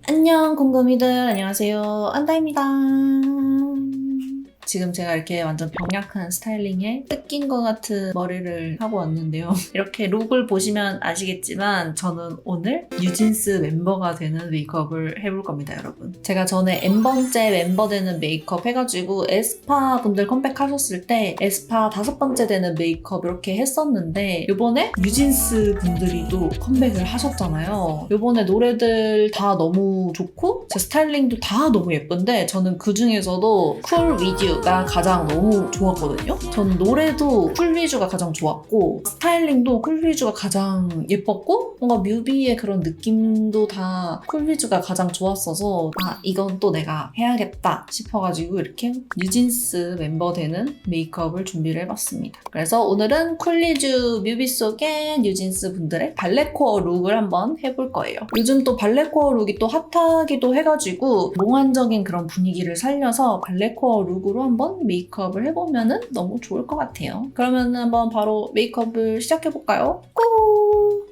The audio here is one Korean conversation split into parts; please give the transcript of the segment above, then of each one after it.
안녕 궁금이들, 안녕하세요, 안다입니다. 지금 제가 이렇게 완전 병약한 스타일링에 뜯긴 것 같은 머리를 하고 왔는데요. 이렇게 룩을 보시면 아시겠지만 저는 오늘 뉴진스 멤버가 되는 메이크업을 해볼 겁니다, 여러분. 제가 전에 N번째 멤버 되는 메이크업 해가지고 에스파 분들 컴백하셨을 때 에스파 5번째 되는 메이크업 이렇게 했었는데 이번에 뉴진스 분들이 또 컴백을 하셨잖아요. 이번에 노래들 다 너무 좋고 제 스타일링도 다 너무 예쁜데 저는 그 중에서도 쿨 위드 가 가장 너무 좋았거든요. 전 노래도 쿨 위주가 가장 좋았고 스타일링도 쿨 위주가 가장 예뻤고 뭔가 뮤비의 그런 느낌도 다 쿨 위주가 가장 좋았어서 이건 또 내가 해야겠다 싶어가지고 이렇게 뉴진스 멤버 되는 메이크업을 준비를 해봤습니다. 그래서 오늘은 쿨 위주 뮤비 속의 뉴진스 분들의 발레코어 룩을 한번 해볼 거예요. 요즘 또 발레코어 룩이 또 핫하기도 해가지고 몽환적인 그런 분위기를 살려서 발레코어 룩으로 한번 메이크업을 해보면 너무 좋을 것 같아요. 그러면 한번 바로 메이크업을 시작해볼까요? 꾸!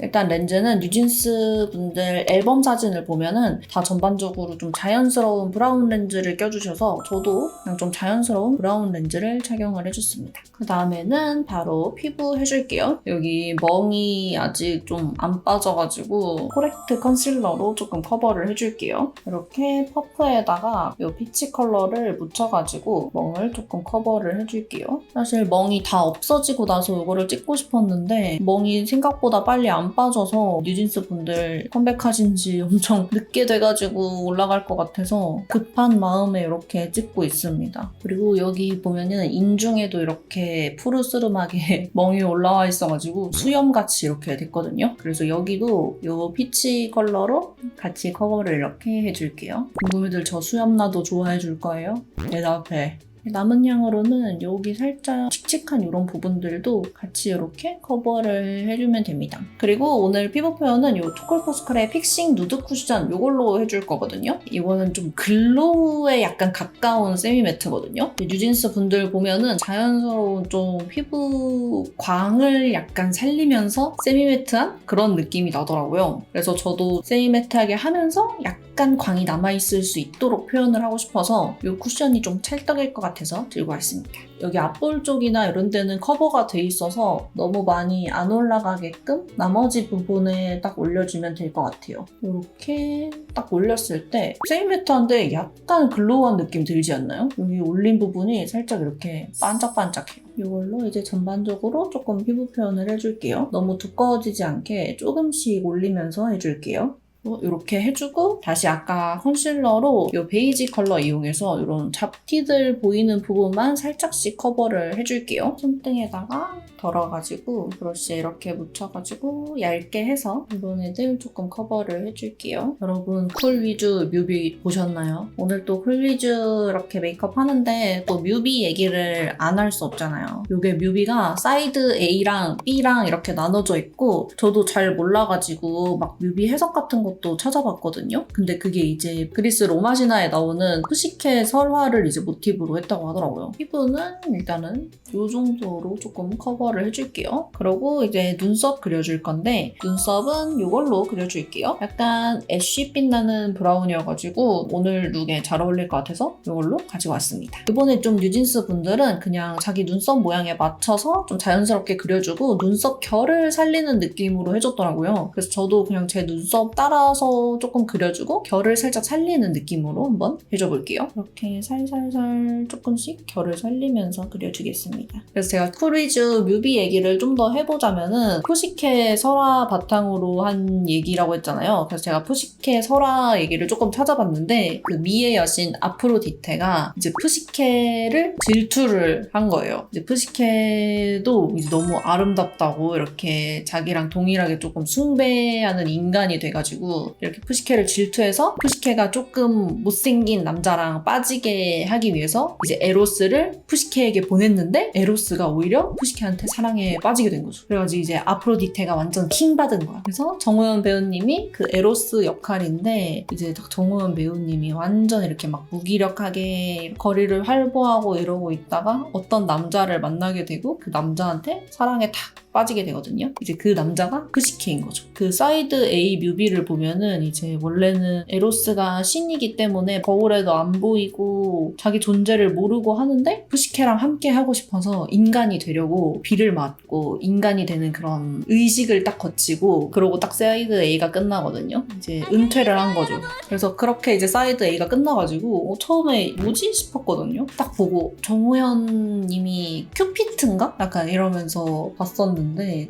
일단 렌즈는 뉴진스 분들 앨범 사진을 보면은 다 전반적으로 좀 자연스러운 브라운 렌즈를 껴주셔서 저도 그냥 좀 자연스러운 브라운 렌즈를 착용을 해줬습니다. 그 다음에는 바로 피부 해줄게요. 여기 멍이 아직 좀 안 빠져가지고 코렉트 컨실러로 조금 커버를 해줄게요. 이렇게 퍼프에다가 이 피치 컬러를 묻혀가지고 멍을 조금 커버를 해줄게요. 사실 멍이 다 없어지고 나서 이거를 찍고 싶었는데 멍이 생각보다 빨리 안 빠져서 뉴진스 분들 컴백하신 지 엄청 늦게 돼가지고 올라갈 것 같아서 급한 마음에 이렇게 찍고 있습니다. 그리고 여기 보면은 인중에도 이렇게 푸르스름하게 멍이 올라와 있어가지고 수염같이 이렇게 됐거든요. 그래서 여기도 이 피치 컬러로 같이 커버를 이렇게 해줄게요. 궁금이들 저 수염나도 좋아해 줄 거예요? 대답해. 남은 양으로는 여기 살짝 칙칙한 이런 부분들도 같이 이렇게 커버를 해주면 됩니다. 그리고 오늘 피부 표현은 이 투쿨포스쿨의 픽싱 누드 쿠션 이걸로 해줄 거거든요. 이거는 좀 글로우에 약간 가까운 세미매트거든요. 뉴진스 분들 보면은 자연스러운 좀 피부 광을 약간 살리면서 세미매트한 그런 느낌이 나더라고요. 그래서 저도 세미매트하게 하면서 약간 광이 남아있을 수 있도록 표현을 하고 싶어서 이 쿠션이 좀 찰떡일 것 같아서 들고 왔습니다. 여기 앞볼 쪽이나 이런 데는 커버가 돼 있어서 너무 많이 안 올라가게끔 나머지 부분에 딱 올려주면 될 것 같아요. 이렇게 딱 올렸을 때 세미매트한데 약간 글로우한 느낌 들지 않나요? 여기 올린 부분이 살짝 이렇게 반짝반짝해요. 이걸로 이제 전반적으로 조금 피부 표현을 해줄게요. 너무 두꺼워지지 않게 조금씩 올리면서 해줄게요. 이렇게 해주고 다시 아까 컨실러로 이 베이지 컬러 이용해서 이런 잡티들 보이는 부분만 살짝씩 커버를 해줄게요. 손등에다가 덜어가지고 브러쉬에 이렇게 묻혀가지고 얇게 해서 이런 애들 조금 커버를 해줄게요. 여러분 쿨 위주 뮤비 보셨나요? 오늘 또 쿨 위주 이렇게 메이크업 하는데 또 뮤비 얘기를 안 할 수 없잖아요. 이게 뮤비가 사이드 A랑 B랑 이렇게 나눠져 있고 저도 잘 몰라가지고 막 뮤비 해석 같은 것도 찾아봤거든요. 근데 그게 이제 그리스 로마 신화에 나오는 푸시켓 설화를 이제 모티브로 했다고 하더라고요. 피부는 일단은 이 정도로 조금 커버를 해줄게요. 그리고 이제 눈썹 그려줄 건데 눈썹은 이걸로 그려줄게요. 약간 애쉬빛 나는 브라운이어가지고 오늘 룩에 잘 어울릴 것 같아서 이걸로 가지고 왔습니다. 이번에 좀 뉴진스 분들은 그냥 자기 눈썹 모양에 맞춰서 좀 자연스럽게 그려주고 눈썹 결을 살리는 느낌으로 해줬더라고요. 그래서 저도 그냥 제 눈썹 따라서 조금 그려주고 결을 살짝 살리는 느낌으로 한번 해줘볼게요. 이렇게 살살살 조금씩 결을 살리면서 그려주겠습니다. 그래서 제가 쿨위즈 뮤비 얘기를 좀 더 해보자면은 푸시켓 설화 바탕으로 한 얘기라고 했잖아요. 그래서 제가 푸시켓 설화 얘기를 조금 찾아봤는데 그 미의 여신 아프로디테가 이제 푸시켓을 질투를 한 거예요. 이제 푸시켓도 이제 너무 아름답다고 이렇게 자기랑 동일하게 조금 숭배하는 인간이 돼가지고 해가지고 이렇게 푸시케를 질투해서 푸시케가 조금 못생긴 남자랑 빠지게 하기 위해서 이제 에로스를 푸시케에게 보냈는데 에로스가 오히려 푸시케한테 사랑에 빠지게 된 거죠. 그래가지고 이제 아프로디테가 완전 킹 받은 거야. 그래서 정우현 배우님이 그 에로스 역할인데 이제 딱 정우현 배우님이 완전 이렇게 막 무기력하게 거리를 활보하고 이러고 있다가 어떤 남자를 만나게 되고 그 남자한테 사랑에 탁 빠지게 되거든요. 이제 그 남자가 푸시케인 거죠. 그 사이드 A 뮤비를 보면은 이제 원래는 에로스가 신이기 때문에 거울에도 안 보이고 자기 존재를 모르고 하는데 푸시케랑 함께 하고 싶어서 인간이 되려고 비를 맞고 인간이 되는 그런 의식을 딱 거치고 그러고 딱 사이드 A가 끝나거든요. 이제 은퇴를 한 거죠. 그래서 그렇게 이제 사이드 A가 끝나가지고 처음에 뭐지 싶었거든요. 딱 보고 정우현 님이 큐피트인가? 약간 이러면서 봤었는데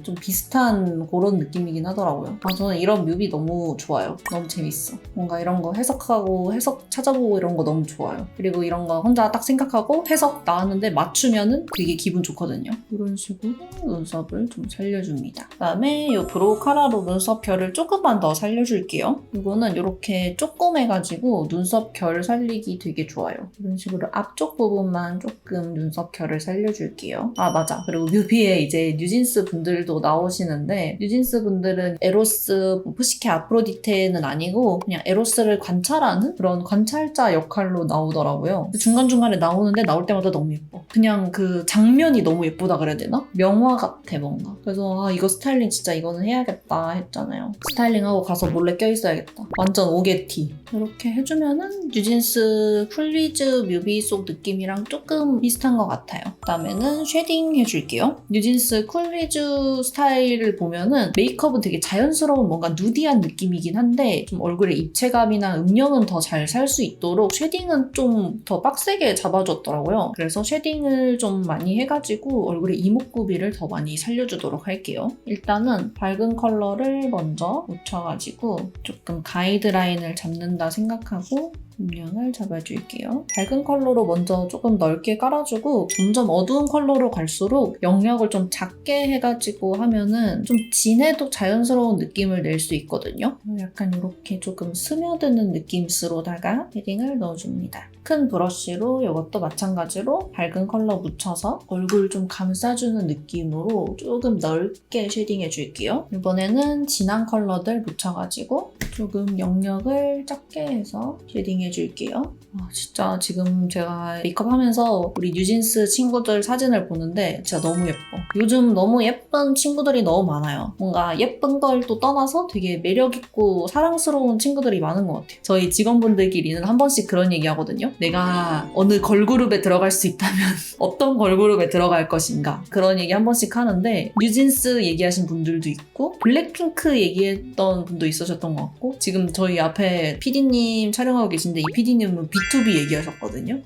좀 비슷한 그런 느낌이긴 하더라고요. 저는 이런 뮤비 너무 좋아요. 너무 재밌어. 뭔가 이런 거 해석하고 해석 찾아보고 이런 거 너무 좋아요. 그리고 이런 거 혼자 딱 생각하고 해석 나왔는데 맞추면은 되게 기분 좋거든요. 이런 식으로 눈썹을 좀 살려줍니다. 그다음에 이 브로우카라로 눈썹 결을 조금만 더 살려줄게요. 이거는 이렇게 조그매가지고 눈썹 결 살리기 되게 좋아요. 이런 식으로 앞쪽 부분만 조금 눈썹 결을 살려줄게요. 아 맞아. 그리고 뮤비에 이제 뉴진스 분들도 나오시는데 뉴진스 분들은 에로스, 푸시케 아프로디테는 아니고 그냥 에로스를 관찰하는 그런 관찰자 역할로 나오더라고요. 중간중간에 나오는데 나올 때마다 너무 예뻐. 그냥 그 장면이 너무 예쁘다 그래야 되나? 명화 같아 뭔가. 그래서 이거 스타일링 진짜 이거는 해야겠다 했잖아요. 스타일링하고 가서 몰래 껴있어야겠다. 완전 오게티. 이렇게 해주면은 뉴진스 쿨리즈 뮤비 속 느낌이랑 조금 비슷한 것 같아요. 그다음에는 쉐딩 해줄게요. 뉴진스 쿨리즈 스타일을 보면은 메이크업은 되게 자연스러운 뭔가 누디한 느낌이긴 한데 좀 얼굴에 입체감이나 음영은 더 잘 살 수 있도록 쉐딩은 좀 더 빡세게 잡아줬더라고요. 그래서 쉐딩을 좀 많이 해가지고 얼굴에 이목구비를 더 많이 살려주도록 할게요. 일단은 밝은 컬러를 먼저 묻혀가지고 조금 가이드라인을 잡는다 생각하고 음영을 잡아줄게요. 밝은 컬러로 먼저 조금 넓게 깔아주고 점점 어두운 컬러로 갈수록 영역을 좀 작게 해가지고 하면은 좀 진해도 자연스러운 느낌을 낼 수 있거든요. 약간 이렇게 조금 스며드는 느낌으로다가 쉐딩을 넣어줍니다. 큰 브러쉬로 이것도 마찬가지로 밝은 컬러 묻혀서 얼굴 좀 감싸주는 느낌으로 조금 넓게 쉐딩해줄게요. 이번에는 진한 컬러들 묻혀가지고 조금 영역을 작게 해서 쉐딩해줄게요. 진짜 지금 제가 메이크업 하면서 우리 뉴진스 친구들 사진을 보는데 진짜 너무 예뻐. 요즘 너무 예쁜 친구들이 너무 많아요. 뭔가 예쁜 걸 또 떠나서 되게 매력있고 사랑스러운 친구들이 많은 것 같아요. 저희 직원분들끼리는 한 번씩 그런 얘기 하거든요. 내가 어느 걸그룹에 들어갈 수 있다면 어떤 걸그룹에 들어갈 것인가 그런 얘기 한 번씩 하는데 뉴진스 얘기하신 분들도 있고 블랙핑크 얘기했던 분도 있으셨던 것 같고 지금 저희 앞에 PD님 촬영하고 계신데 이 PD님은 B2B 얘기하셨거든요.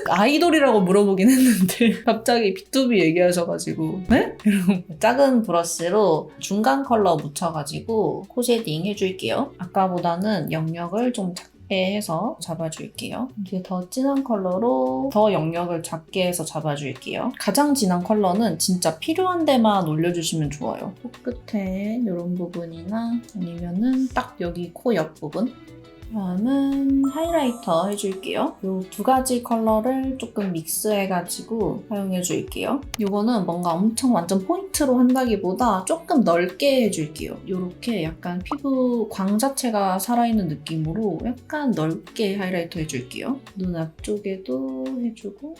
아이돌이라고 물어보긴 했는데 갑자기 B2B 얘기하셔가지고 네? 작은 브러쉬로 중간 컬러 묻혀가지고 코 쉐딩 해줄게요. 아까보다는 영역을 좀 작게 해서 잡아줄게요. 이제 더 진한 컬러로 더 영역을 작게 해서 잡아줄게요. 가장 진한 컬러는 진짜 필요한 데만 올려주시면 좋아요. 코끝에 이런 부분이나 아니면은 딱 여기 코 옆부분 다음은 하이라이터 해줄게요. 이 두 가지 컬러를 조금 믹스해가지고 사용해줄게요. 이거는 뭔가 엄청 완전 포인트로 한다기보다 조금 넓게 해줄게요. 이렇게 약간 피부 광 자체가 살아있는 느낌으로 약간 넓게 하이라이터 해줄게요. 눈 앞쪽에도 해주고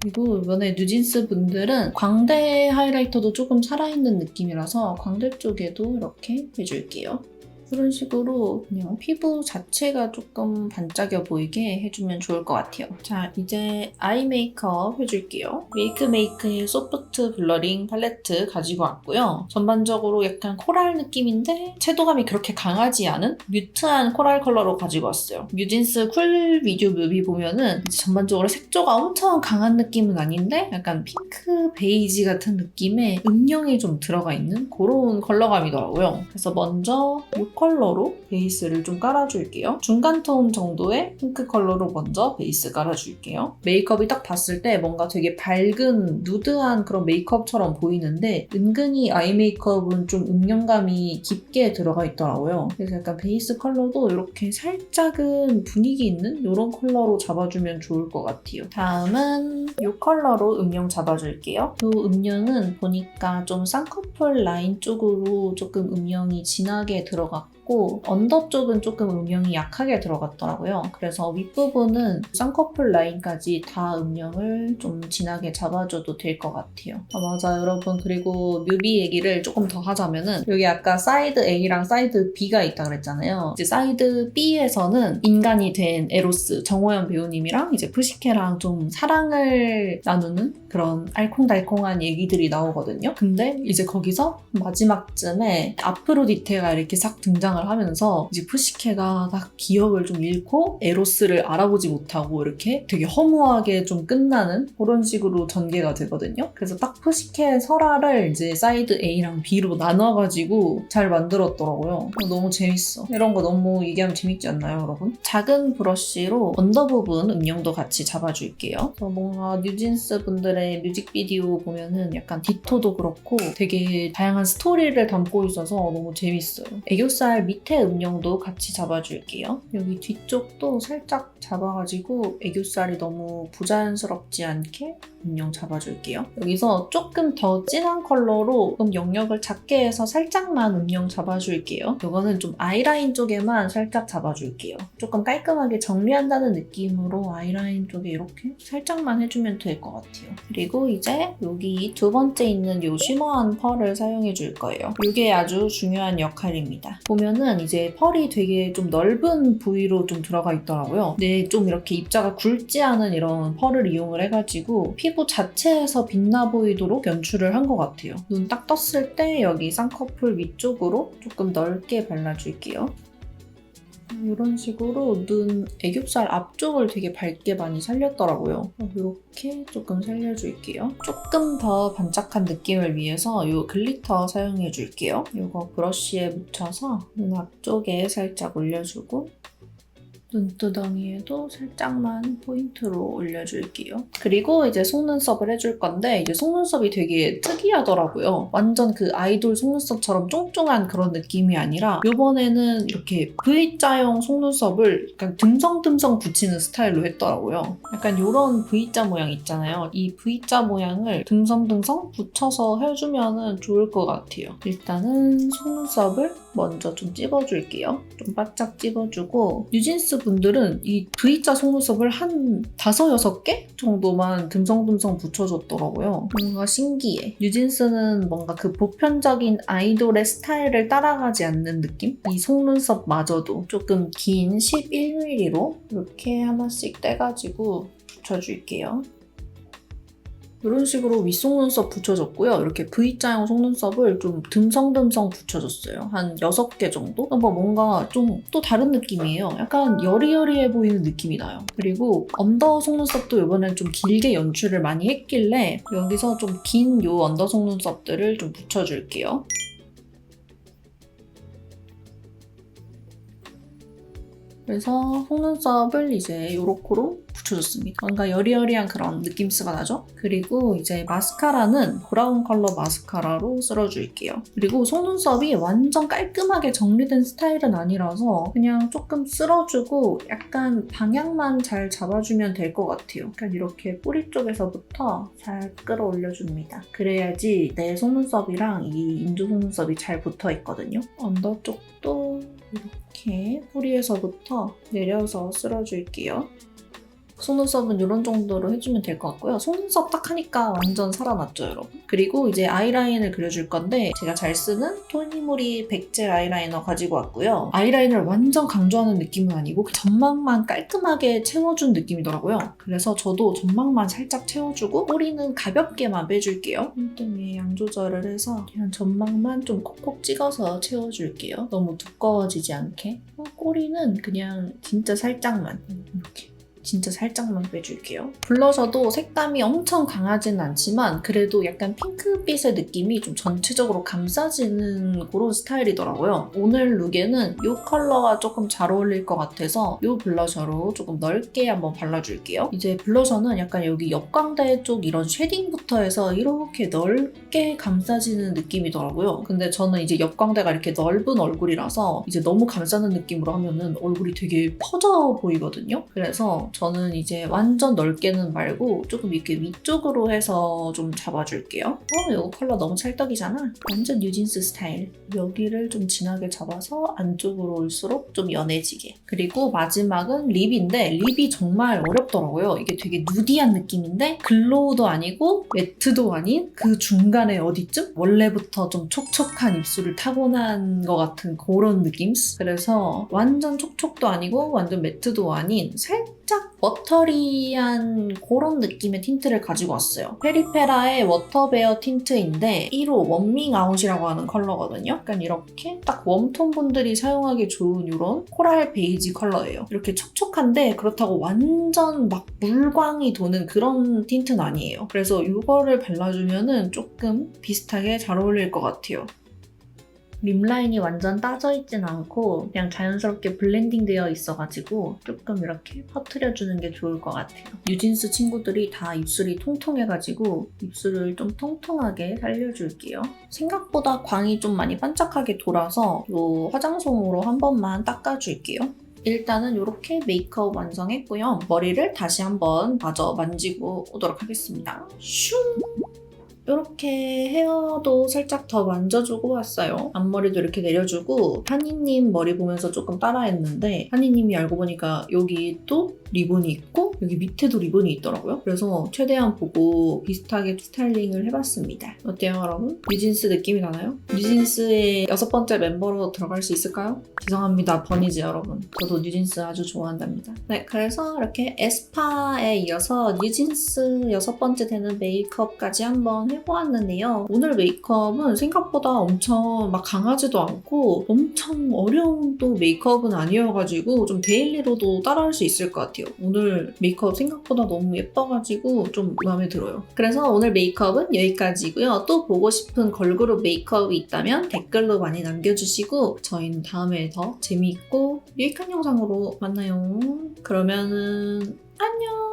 그리고 이번에 뉴진스 분들은 광대 하이라이터도 조금 살아있는 느낌이라서 광대 쪽에도 이렇게 해줄게요. 그런 식으로 그냥 피부 자체가 조금 반짝여 보이게 해주면 좋을 것 같아요. 자, 이제 아이 메이크업 해줄게요. 메이크메이크의 소프트 블러링 팔레트 가지고 왔고요. 전반적으로 약간 코랄 느낌인데 채도감이 그렇게 강하지 않은 뮤트한 코랄 컬러로 가지고 왔어요. 뉴진스 쿨 비디오 뮤비 보면은 전반적으로 색조가 엄청 강한 느낌은 아닌데 약간 핑크 베이지 같은 느낌의 음영이 좀 들어가 있는 그런 컬러감이더라고요. 그래서 먼저 이 컬러로 베이스를 좀 깔아줄게요. 중간 톤 정도의 핑크 컬러로 먼저 베이스 깔아줄게요. 메이크업이 딱 봤을 때 뭔가 되게 밝은 누드한 그런 메이크업처럼 보이는데 은근히 아이 메이크업은 좀 음영감이 깊게 들어가 있더라고요. 그래서 약간 베이스 컬러도 이렇게 살짝은 분위기 있는 이런 컬러로 잡아주면 좋을 것 같아요. 다음은 이 컬러로 음영 잡아줄게요. 이 음영은 보니까 좀 쌍꺼풀 라인 쪽으로 조금 음영이 진하게 들어갔고 언더 쪽은 조금 음영이 약하게 들어갔더라고요. 그래서 윗부분은 쌍꺼풀 라인까지 다 음영을 좀 진하게 잡아줘도 될 것 같아요. 맞아 여러분. 그리고 뮤비 얘기를 조금 더 하자면은 여기 아까 사이드 A랑 사이드 B가 있다 그랬잖아요. 이제 사이드 B에서는 인간이 된 에로스 정호연 배우님이랑 이제 푸시케랑 좀 사랑을 나누는 그런 알콩달콩한 얘기들이 나오거든요. 근데 이제 거기서 마지막쯤에 아프로디테가 이렇게 싹 등장을 하면서 이제 푸시케가 딱 기억을 좀 잃고 에로스를 알아보지 못하고 이렇게 되게 허무하게 좀 끝나는 그런 식으로 전개가 되거든요. 그래서 딱 푸시케 설화를 이제 사이드 A랑 B로 나눠가지고 잘 만들었더라고요. 너무 재밌어. 이런 거 너무 얘기하면 재밌지 않나요, 여러분? 작은 브러쉬로 언더 부분 음영도 같이 잡아줄게요. 그래서 뭔가 뉴진스 분들의 뮤직비디오 보면은 약간 디토도 그렇고 되게 다양한 스토리를 담고 있어서 너무 재밌어요. 애교살 밑에 음영도 같이 잡아줄게요. 여기 뒤쪽도 살짝 잡아가지고 애교살이 너무 부자연스럽지 않게 음영 잡아줄게요. 여기서 조금 더 진한 컬러로 좀 영역을 작게 해서 살짝만 음영 잡아줄게요. 이거는 좀 아이라인 쪽에만 살짝 잡아줄게요. 조금 깔끔하게 정리한다는 느낌으로 아이라인 쪽에 이렇게 살짝만 해주면 될 것 같아요. 그리고 이제 여기 두 번째 있는 이 쉬머한 펄을 사용해줄 거예요. 이게 아주 중요한 역할입니다. 보면은 이제 펄이 되게 좀 넓은 부위로 좀 들어가 있더라고요. 근데 좀 이렇게 입자가 굵지 않은 이런 펄을 이용을 해가지고 피부 자체에서 빛나 보이도록 연출을 한 것 같아요. 눈 딱 떴을 때 여기 쌍꺼풀 위쪽으로 조금 넓게 발라줄게요. 이런 식으로 눈 애교살 앞쪽을 되게 밝게 많이 살렸더라고요. 이렇게 조금 살려줄게요. 조금 더 반짝한 느낌을 위해서 이 글리터 사용해줄게요. 이거 브러쉬에 묻혀서 눈 앞쪽에 살짝 올려주고 눈두덩이에도 살짝만 포인트로 올려줄게요. 그리고 이제 속눈썹을 해줄 건데 이제 속눈썹이 되게 특이하더라고요. 완전 그 아이돌 속눈썹처럼 쫑쫑한 그런 느낌이 아니라 이번에는 이렇게 V자형 속눈썹을 약간 듬성듬성 붙이는 스타일로 했더라고요. 약간 이런 V자 모양 있잖아요. 이 V자 모양을 듬성듬성 붙여서 해주면 좋을 것 같아요. 일단은 속눈썹을 먼저 좀 찍어줄게요. 좀 바짝 찍어주고 뉴진스 분들은 이 V자 속눈썹을 한 5, 6개 정도만 듬성듬성 붙여줬더라고요. 뭔가 신기해. 뉴진스는 뭔가 그 보편적인 아이돌의 스타일을 따라가지 않는 느낌? 이 속눈썹마저도 조금 긴 11mm로 이렇게 하나씩 떼가지고 붙여줄게요. 이런 식으로 윗속눈썹 붙여줬고요. 이렇게 V자형 속눈썹을 좀 듬성듬성 붙여줬어요. 한 6개 정도? 뭔가 좀 또 다른 느낌이에요. 약간 여리여리해 보이는 느낌이 나요. 그리고 언더 속눈썹도 이번엔 좀 길게 연출을 많이 했길래 여기서 좀 긴 요 언더 속눈썹들을 좀 붙여줄게요. 그래서 속눈썹을 이제 요렇게로 붙여줬습니다. 뭔가 여리여리한 그런 느낌스가 나죠? 그리고 이제 마스카라는 브라운 컬러 마스카라로 쓸어줄게요. 그리고 속눈썹이 완전 깔끔하게 정리된 스타일은 아니라서 그냥 조금 쓸어주고 약간 방향만 잘 잡아주면 될 것 같아요. 약간 이렇게 뿌리 쪽에서부터 잘 끌어올려줍니다. 그래야지 내 속눈썹이랑 이 인조 속눈썹이 잘 붙어있거든요. 언더 쪽도 이렇게 뿌리에서부터 내려서 쓸어줄게요. 속눈썹은 이런 정도로 해주면 될 것 같고요. 속눈썹 딱 하니까 완전 살아났죠, 여러분? 그리고 이제 아이라인을 그려줄 건데 제가 잘 쓰는 토니모리 백젤 아이라이너 가지고 왔고요. 아이라인을 완전 강조하는 느낌은 아니고 그 점막만 깔끔하게 채워준 느낌이더라고요. 그래서 저도 점막만 살짝 채워주고 꼬리는 가볍게만 빼줄게요. 흉통에 양 조절을 해서 그냥 점막만 좀 콕콕 찍어서 채워줄게요. 너무 두꺼워지지 않게. 꼬리는 그냥 진짜 살짝만 이렇게 진짜 살짝만 빼줄게요. 블러셔도 색감이 엄청 강하진 않지만 그래도 약간 핑크빛의 느낌이 좀 전체적으로 감싸지는 그런 스타일이더라고요. 오늘 룩에는 이 컬러가 조금 잘 어울릴 것 같아서 이 블러셔로 조금 넓게 한번 발라줄게요. 이제 블러셔는 약간 여기 옆광대 쪽 이런 쉐딩부터 해서 이렇게 넓게 감싸지는 느낌이더라고요. 근데 저는 이제 옆광대가 이렇게 넓은 얼굴이라서 이제 너무 감싸는 느낌으로 하면은 얼굴이 되게 퍼져 보이거든요. 그래서 저는 이제 완전 넓게는 말고 조금 이렇게 위쪽으로 해서 좀 잡아줄게요. 이거 컬러 너무 찰떡이잖아. 완전 뉴진스 스타일. 여기를 좀 진하게 잡아서 안쪽으로 올수록 좀 연해지게. 그리고 마지막은 립인데 립이 정말 어렵더라고요. 이게 되게 누디한 느낌인데 글로우도 아니고 매트도 아닌 그 중간에 어디쯤? 원래부터 좀 촉촉한 입술을 타고난 것 같은 그런 느낌? 그래서 완전 촉촉도 아니고 완전 매트도 아닌 살짝 워터리한 그런 느낌의 틴트를 가지고 왔어요. 페리페라의 워터베어 틴트인데 1호 웜밍 아웃이라고 하는 컬러거든요. 약간 이렇게 딱 웜톤 분들이 사용하기 좋은 이런 코랄 베이지 컬러예요. 이렇게 촉촉한데 그렇다고 완전 막 물광이 도는 그런 틴트는 아니에요. 그래서 이거를 발라주면은 조금 비슷하게 잘 어울릴 것 같아요. 립 라인이 완전 따져있진 않고 그냥 자연스럽게 블렌딩 되어 있어가지고 조금 이렇게 퍼트려주는 게 좋을 것 같아요. 뉴진스 친구들이 다 입술이 통통해가지고 입술을 좀 통통하게 살려줄게요. 생각보다 광이 좀 많이 반짝하게 돌아서 이 화장솜으로 한 번만 닦아줄게요. 일단은 이렇게 메이크업 완성했고요. 머리를 다시 한번 마저 만지고 오도록 하겠습니다. 슝! 이렇게 헤어도 살짝 더 만져주고 왔어요. 앞머리도 이렇게 내려주고 한이님 머리 보면서 조금 따라했는데 한이님이 알고 보니까 여기 또 리본이 있고 여기 밑에도 리본이 있더라고요. 그래서 최대한 보고 비슷하게 스타일링을 해봤습니다. 어때요, 여러분? 뉴진스 느낌이 나나요? 뉴진스의 6번째 멤버로 들어갈 수 있을까요? 죄송합니다, 버니즈 여러분. 저도 뉴진스 아주 좋아한답니다. 네, 그래서 이렇게 에스파에 이어서 뉴진스 6번째 되는 메이크업까지 한번 해보았는데요. 오늘 메이크업은 생각보다 엄청 막 강하지도 않고 엄청 어려운 또 메이크업은 아니어가지고 좀 데일리로도 따라할 수 있을 것 같아요. 오늘 메이크업 생각보다 너무 예뻐가지고 좀 마음에 들어요. 그래서 오늘 메이크업은 여기까지고요. 또 보고 싶은 걸그룹 메이크업이 있다면 댓글로 많이 남겨주시고 저희는 다음에 더 재미있고 유익한 영상으로 만나요. 그러면은 안녕!